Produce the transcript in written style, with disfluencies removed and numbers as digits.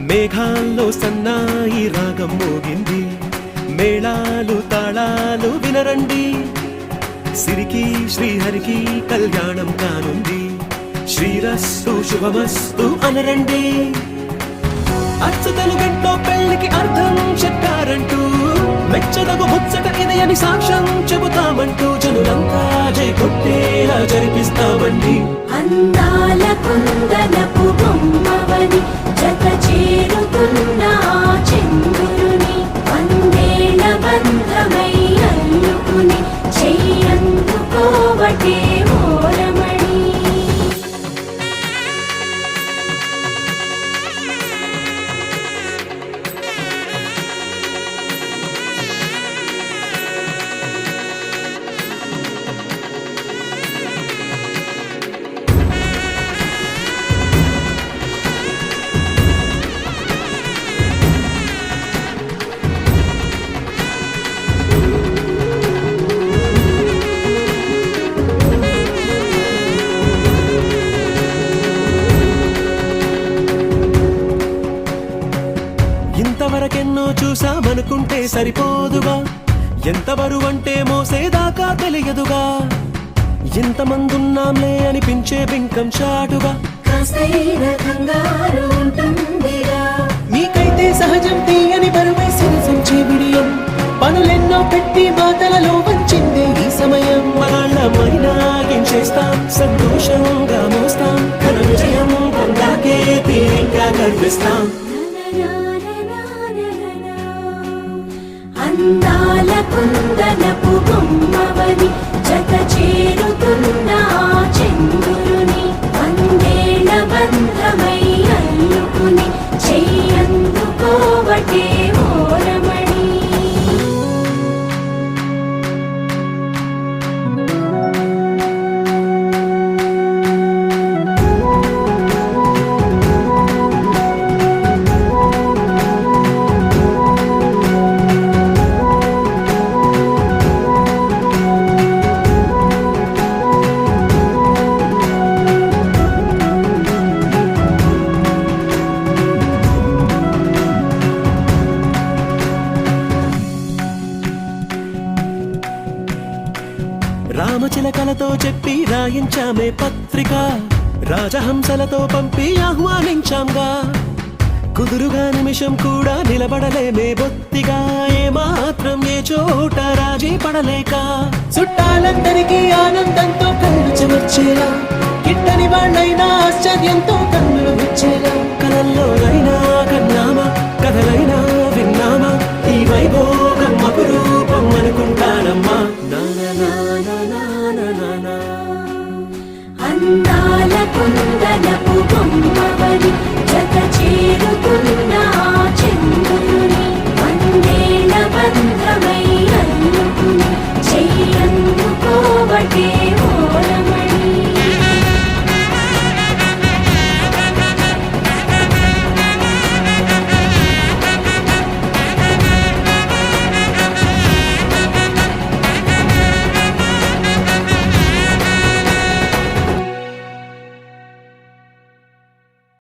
మేఘాల్లో సన్నాయి రాగం మోగింది, మేళాలు తాళాలు వినరండి, సిరికి శ్రీహరికి కళ్యాణం కానుంది, శ్రీరస్తు శుభమస్తు అనరండి. అచ్చతలు గంటో పెళ్లికి అర్థం చెప్పారంటూ, మెచ్చదగు ముచ్చట ఇది అని సాక్ష్యం చెబుతామంటూ, జనులంతా జై కొట్టేలా జరిపిస్తామండి. అందాల కుందనపు బొమ్మవని జత చేరుతున్న చంద్రుని, వందేళ్ల బంధమై అల్లుకుని చెయ్యందుకోవటే ఓరమణి. ఇంతవరకెన్నో చూసామనుకుంటే సరిపోదుగా, ఎంత బరువంటే మోసేదాకా తెలియదుగా, ఇంతమందున్నాంలే అనిపించే బింకం చాటుగా, కాస్తైన కంగారు ఉంటుందిగా. మీకైతే సహజం తీయని బరువే సిరసించే విడియం, పనులెన్నో పెట్టి మాటలలో వంచిందే ఈ సమయం. మనాళ్ళమైనా ఏం చేస్తాం, సంతోషంగా మోస్తాం, ఘన విజయం పొందాకే తీరిగ్గా కనిపిస్తాం. అందాల కుందనపు బొమ్మవని జత చేరుతున్న చంద్రుని, వందేళ్ల బంధమై అల్లుకుని చెయ్యందుకోవటే ఓరమణి. రామచిలకలతో చెప్పి రాయించామే పత్రిక, రాజహంసలతో పంపి ఆహ్వానించాంగా, కుదురుగా నిమిషం కూడా నిలబడలేమే బొత్తిగా, ఏమాత్రం ఏ చోట రాజీ పడలేక, చుట్టాలందరికీ ఆనందంతో కళ్ళు చెమర్చేలా, గిట్టని వాళ్ళైనా ఆశ్చర్యంతో కన్నులు విచ్చేలా, కల